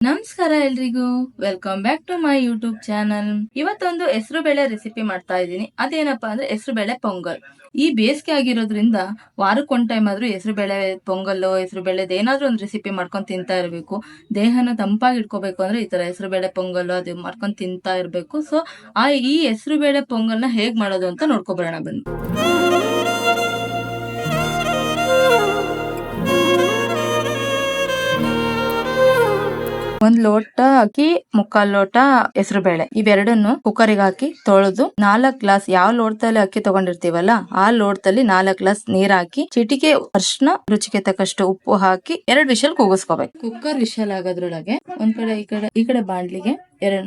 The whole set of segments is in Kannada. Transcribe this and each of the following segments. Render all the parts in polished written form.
ನಮಸ್ಕಾರ ಎಲ್ರಿಗೂ, welcome back to my YouTube channel. ಇವತ್ತೊಂದು ಹೆಸರು ಬೇಳೆ ರೆಸಿಪಿ ಮಾಡ್ತಾ ಇದ್ದೀನಿ. ಅದೇನಪ್ಪಾ ಅಂದ್ರೆ ಹೆಸರು ಬೇಳೆ ಪೊಂಗಲ್. ಈ ಬೇಸಿಗೆ ಆಗಿರೋದ್ರಿಂದ ವಾರಕ್ಕೊಂದ್ ಟೈಮ್ ಆದ್ರೂ ಹೆಸರು ಬೇಳೆ ಪೊಂಗಲ್ಲು, ಹೆಸರು ಬೇಳೆದ ಏನಾದ್ರೂ ಒಂದು ರೆಸಿಪಿ ಮಾಡ್ಕೊಂಡು ತಿಂತಾ ಇರಬೇಕು. ದೇಹನ ತಂಪಾಗಿ ಇಟ್ಕೋಬೇಕು ಅಂದ್ರೆ ಈ ತರ ಹೆಸರು ಬೇಳೆ ಪೊಂಗಲ್ಲು ಅದು ಮಾಡ್ಕೊಂಡು ತಿಂತಾ ಇರಬೇಕು. ಸೊ ಈ ಹೆಸರು ಬೇಳೆ ಪೊಂಗಲ್ನ ಹೇಗ್ ಮಾಡೋದು ಅಂತ ನೋಡ್ಕೊಬರೋಣ ಬನ್ನಿ. ಒಂದ್ ಲೋಟ ಅಕ್ಕಿ, ಮುಕ್ಕಾಲ್ ಲೋಟ ಹೆಸರು ಬೇಳೆ, ಇವೆರಡನ್ನು ಕುಕ್ಕರಿಗೆ ಹಾಕಿ ತೊಳೆದು 4 ಗ್ಲಾಸ್, ಯಾವ ಲೋಟದಲ್ಲಿ ಅಕ್ಕಿ ತಗೊಂಡಿರ್ತೀವಲ್ಲ ಆ ಲೋಟದಲ್ಲಿ 4 ಗ್ಲಾಸ್ ನೀರ್ ಹಾಕಿ, ಚಿಟಿಕೆ ಅರ್ಶಿನ, ರುಚಿಗೆ ತಕ್ಕಷ್ಟು ಉಪ್ಪು ಹಾಕಿ 2 ವಿಷಲ್ ಕೂಗಿಸ್ಕೋಬೇಕು. ಕುಕ್ಕರ್ ವಿಷಲ್ ಆಗೋದ್ರೊಳಗೆ ಒಂದ್ ಕಡೆ ಈ ಕಡೆ ಬಾಂಡ್ಲಿಗೆ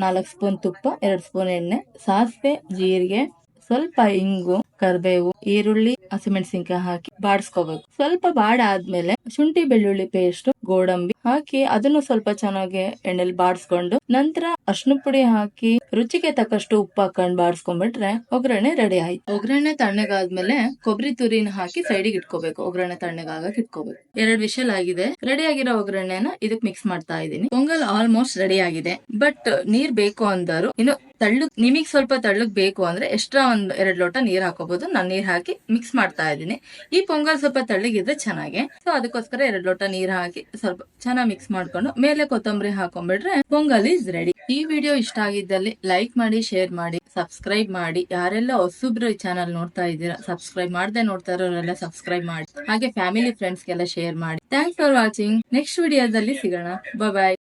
4 ಸ್ಪೂನ್ ತುಪ್ಪ, 2 ಸ್ಪೂನ್ ಎಣ್ಣೆ, ಸಾಸಿವೆ, ಜೀರಿಗೆ, ಸ್ವಲ್ಪ ಇಂಗು, ಕರಿಬೇವು, ಈರುಳ್ಳಿ, ಹಸಿಮೆಣಸಿನ್ಕಾಯಿ ಹಾಕಿ ಬಾಡಿಸ್ಕೋಬೇಕು. ಸ್ವಲ್ಪ ಬಾಡಾದ್ಮೇಲೆ ಶುಂಠಿ ಬೆಳ್ಳುಳ್ಳಿ ಪೇಸ್ಟ್, ಗೋಡಂಬಿ ಹಾಕಿ ಅದನ್ನು ಸ್ವಲ್ಪ ಚೆನ್ನಾಗಿ ಎಣ್ಣೆಲಿ ಬಾಡಿಸ್ಕೊಂಡು, ನಂತರ ಅರ್ಶಿನ ಪುಡಿ ಹಾಕಿ ರುಚಿಗೆ ತಕ್ಕಷ್ಟು ಉಪ್ಪು ಹಾಕೊಂಡ್ ಬಾಡಿಸ್ಕೊಂಡ್ಬಿಟ್ರೆ ಒಗ್ಗರಣೆ ರೆಡಿ ಆಯ್ತು. ಒಗ್ಗರಣೆ ತಣ್ಣಗಾದ್ಮೇಲೆ ಕೊಬ್ಬರಿ ತುರಿನ ಹಾಕಿ ಸೈಡಿಗೆ ಇಟ್ಕೋಬೇಕು. ಒಗ್ಗರಣೆ ತಣ್ಣಗಾಗಕ್ ಇಟ್ಕೋಬೇಕು. 2 ವಿಷಲ್ ಆಗಿದೆ. ರೆಡಿ ಆಗಿರೋ ಒಗ್ಗರಣೆನ ಇದಕ್ ಮಿಕ್ಸ್ ಮಾಡ್ತಾ ಇದೀನಿ. ಪೊಂಗಲ್ ಆಲ್ಮೋಸ್ಟ್ ರೆಡಿ ಆಗಿದೆ. ಬಟ್ ನೀರ್ ಬೇಕು ಅಂದರು, ಇನ್ನು ನಿಮಗ್ ಸ್ವಲ್ಪ ತಳ್ಳಗ್ ಬೇಕು ಅಂದ್ರೆ ಎಕ್ಸ್ಟ್ರಾ ಒಂದ್ 2 ಲೋಟ ನೀರ್ ಹಾಕೋಬಹುದು. ನಾನು ನೀರ್ ಹಾಕಿ ಮಿಕ್ಸ್ ಮಾಡ್ತಾ ಇದ್ದೀನಿ. ಈ ಪೊಂಗಲ್ ಸ್ವಲ್ಪ ತಳ್ಳಗಿದ್ರೆ ಚೆನ್ನಾಗೆ, ಸೊ ಅದಕ್ಕೋಸ್ಕರ 2 ಲೋಟ ನೀರ್ ಹಾಕಿ ಸ್ವಲ್ಪ ಚೆನ್ನಾಗಿ ಮಿಕ್ಸ್ ಮಾಡ್ಕೊಂಡು ಮೇಲೆ ಕೊತ್ತಂಬರಿ ಹಾಕೊಂಡ್ಬಿಟ್ರೆ ಪೊಂಗಲ್ ಈಸ್ ರೆಡಿ. ಈ ವಿಡಿಯೋ ಇಷ್ಟ ಆಗಿದ್ದಲ್ಲಿ ಲೈಕ್ ಮಾಡಿ, ಶೇರ್ ಮಾಡಿ, ಸಬ್ಸ್ಕ್ರೈಬ್ ಮಾಡಿ. ಯಾರೆಲ್ಲ ಹೊಸಬ್ರು ಈ ಚಾನಲ್ ನೋಡ್ತಾ ಇದ್ದೀರಾ, ಸಬ್ಸ್ಕ್ರೈಬ್ ಮಾಡದೆ ನೋಡ್ತಾ ಇರೋರೆಲ್ಲ ಸಬ್ಸ್ಕ್ರೈಬ್ ಮಾಡಿ. ಹಾಗೆ ಫ್ಯಾಮಿಲಿ ಫ್ರೆಂಡ್ಸ್ಗೆಲ್ಲ ಶೇರ್ ಮಾಡಿ. Thanks for watching. ನೆಕ್ಸ್ಟ್ ವಿಡಿಯೋದಲ್ಲಿ ಸಿಗೋಣ. ಬಾಯ್.